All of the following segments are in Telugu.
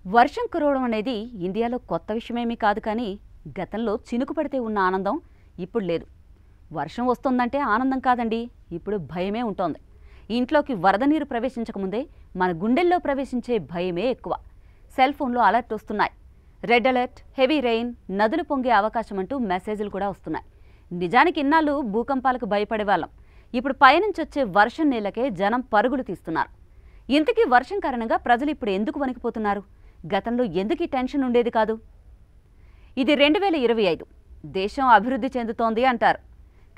వర్షం కురవడం అనేది ఇండియాలో కొత్త విషయమేమీ కాదు, కానీ గతంలో చినుకు పడితే ఉన్న ఆనందం ఇప్పుడు లేదు. వర్షం వస్తుందంటే ఆనందం కాదండి, ఇప్పుడు భయమే ఉంటోంది. ఇంట్లోకి వరద నీరు ప్రవేశించకముందే మన గుండెల్లో ప్రవేశించే భయమే ఎక్కువ. సెల్ ఫోన్లో అలర్ట్ వస్తున్నాయి. రెడ్ అలర్ట్, హెవీ రెయిన్, నదులు పొంగే అవకాశం అంటూ మెసేజ్లు కూడా వస్తున్నాయి. నిజానికి ఇన్నాళ్ళు భూకంపాలకు భయపడేవాళ్ళం. ఇప్పుడు పైనుంచి వచ్చే వర్షం నీళ్ళకే జనం పరుగులు తీస్తున్నారు. ఇంతకీ వర్షం కారణంగా ప్రజలు ఇప్పుడు ఎందుకు వణికిపోతున్నారు? గతంలో ఎందుకు ఈ టెన్షన్ ఉండేది కాదు? ఇది 2025. దేశం అభివృద్ధి చెందుతోంది అంటారు.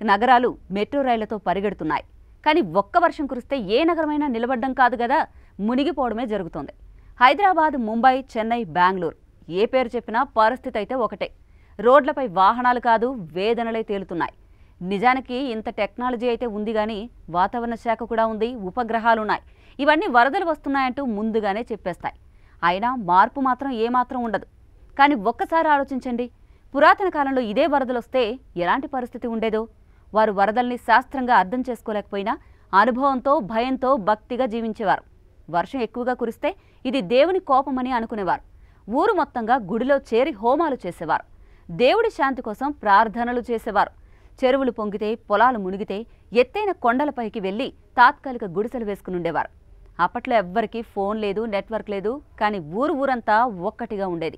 నగరాలు మెట్రో రైళ్లతో పరిగెడుతున్నాయి. కానీ ఒక్క వర్షం కురిస్తే ఏ నగరమైనా నిలబడ్డం కాదు కదా, మునిగిపోవడమే జరుగుతోంది. హైదరాబాద్, ముంబై, చెన్నై, బెంగళూరు ఏ పేరు చెప్పినా పరిస్థితి అయితే ఒకటే. రోడ్లపై వాహనాలు కాదు, వేదనలే తేలుతున్నాయి. నిజానికి ఇంత టెక్నాలజీ అయితే ఉంది, కానీ వాతావరణ శాఖ కూడా ఉంది, ఉపగ్రహాలున్నాయి. ఇవన్నీ వరదలు వస్తున్నాయంటూ ముందుగానే చెప్పేస్తాయి. అయినా మార్పు మాత్రం ఏమాత్రం ఉండదు. కానీ ఒక్కసారి ఆలోచించండి, పురాతన కాలంలో ఇదే వరదలొస్తే ఎలాంటి పరిస్థితి ఉండేదో? వారు వరదల్ని శాస్త్రంగా అర్థం చేసుకోలేకపోయినా అనుభవంతో, భయంతో, భక్తిగా జీవించేవారు. వర్షం ఎక్కువగా కురిస్తే ఇది దేవుని కోపమని అనుకునేవారు. ఊరు మొత్తంగా గుడిలో చేరి హోమాలు చేసేవారు. దేవుడి శాంతి కోసం ప్రార్థనలు చేసేవారు. చెరువులు పొంగితే, పొలాలు మునిగితే ఎత్తైన కొండలపైకి వెళ్లి తాత్కాలిక గుడిసెలు వేసుకుని ఉండేవారు. అప్పట్లో ఎవ్వరికీ ఫోన్ లేదు, నెట్వర్క్ లేదు, కానీ ఊరంతా ఒక్కటిగా ఉండేది.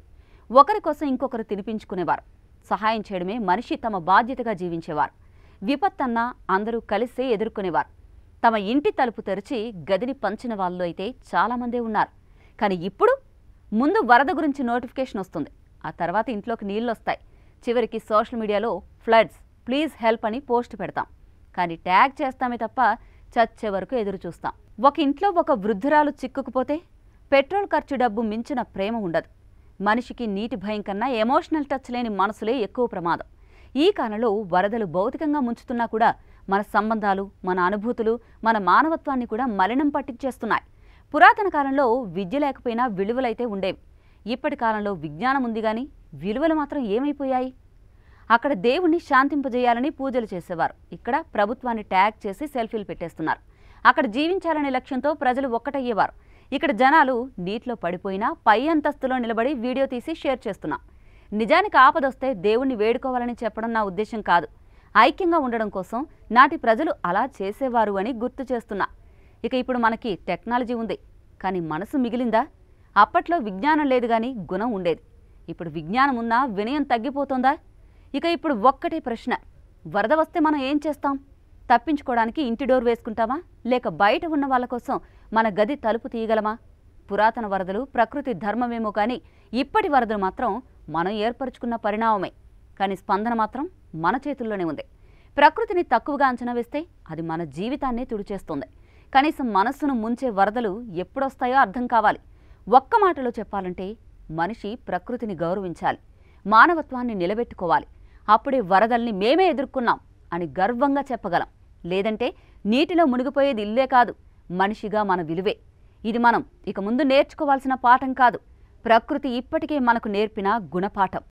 ఒకరి కోసం ఇంకొకరు తినిపించుకునేవారు. సహాయం చేయడమే మనిషి తమ బాధ్యతగా జీవించేవారు. విపత్తన్నా అందరూ కలిసే ఎదుర్కొనేవారు. తమ ఇంటి తలుపు తెరిచి గదిని పంచిన వాళ్ళు అయితే చాలామందే ఉన్నారు. కానీ ఇప్పుడు ముందు వరద గురించి నోటిఫికేషన్ వస్తుంది, ఆ తర్వాత ఇంట్లోకి నీళ్ళొస్తాయి, చివరికి సోషల్ మీడియాలో ఫ్లడ్స్, ప్లీజ్ హెల్ప్ అని పోస్ట్ పెడతాం. కానీ ట్యాగ్ చేస్తామే తప్ప చచ్చే వరకు ఎదురు చూస్తాం. ఒక ఇంట్లో ఒక వృద్ధురాలు చిక్కుకుపోతే పెట్రోల్ ఖర్చు డబ్బు మించిన ప్రేమ ఉండదు. మనిషికి నీటి భయం కన్నా ఎమోషనల్ టచ్ లేని మనసులే ఎక్కువ ప్రమాదం. ఈ కాలంలో వరదలు భౌతికంగా ముంచుతున్నా కూడా మన సంబంధాలు, మన అనుభూతులు, మన మానవత్వాన్ని కూడా మలినం పట్టించేస్తున్నాయి. పురాతన కాలంలో విద్య లేకపోయినా విలువలైతే ఉండేవి. ఇప్పటి కాలంలో విజ్ఞానం ఉంది, కానీ విలువలు మాత్రం ఏమైపోయాయి? అక్కడ దేవుణ్ణి శాంతింపజేయాలని పూజలు చేసేవారు, ఇక్కడ ప్రభుత్వాన్ని ట్యాగ్ చేసి సెల్ఫీలు పెట్టేస్తున్నారు. అక్కడ జీవించాలనే లక్ష్యంతో ప్రజలు ఒక్కటయ్యేవారు. ఇక్కడ జనాలు నీటిలో పడిపోయినా పై అంతస్తులో నిలబడి వీడియో తీసి షేర్ చేస్తున్నాం. నిజానికి ఆపదొస్తే దేవుణ్ణి వేడుకోవాలని చెప్పడం నా ఉద్దేశం కాదు. ఐక్యంగా ఉండడం కోసం నాటి ప్రజలు అలా చేసేవారు అని గుర్తు చేస్తున్నా. ఇక ఇప్పుడు మనకి టెక్నాలజీ ఉంది, కానీ మనసు మిగిలిందా? అప్పట్లో విజ్ఞానం లేదు, కానీ గుణం ఉండేది. ఇప్పుడు విజ్ఞానం ఉన్నా వినయం తగ్గిపోతుందా? ఇక ఇప్పుడు ఒక్కటే ప్రశ్న, వరద వస్తే మనం ఏం చేస్తాం? తప్పించుకోవడానికి ఇంటి డోర్ వేసుకుంటామా, లేక బయట ఉన్న వాళ్ళ కోసం మన గది తలుపు తీయగలమా? పురాతన వరదలు ప్రకృతి ధర్మమేమో, కానీ ఇప్పటి వరదలు మాత్రం మనం ఏర్పరచుకున్న పరిణామమే. కానీ స్పందన మాత్రం మన చేతుల్లోనే ఉంది. ప్రకృతిని తక్కువగా అంచనా వేస్తే అది మన జీవితాన్నే తుడిచేస్తుంది. కనీసం మనస్సును ముంచే వరదలు ఎప్పుడొస్తాయో అర్థం కావాలి. ఒక్క మాటలో చెప్పాలంటే మనిషి ప్రకృతిని గౌరవించాలి, మానవత్వాన్ని నిలబెట్టుకోవాలి. అప్పుడే వరదల్ని మేమే ఎదుర్కొన్నాం అని గర్వంగా చెప్పగలం. లేదంటే నీటిలో మునిగిపోయేది ఇల్లే కాదు, మనిషిగా మన విలువే. ఇది మనం ఇక ముందు నేర్చుకోవాల్సిన పాఠం కాదు, ప్రకృతి ఇప్పటికే మనకు నేర్పిన గుణపాఠం.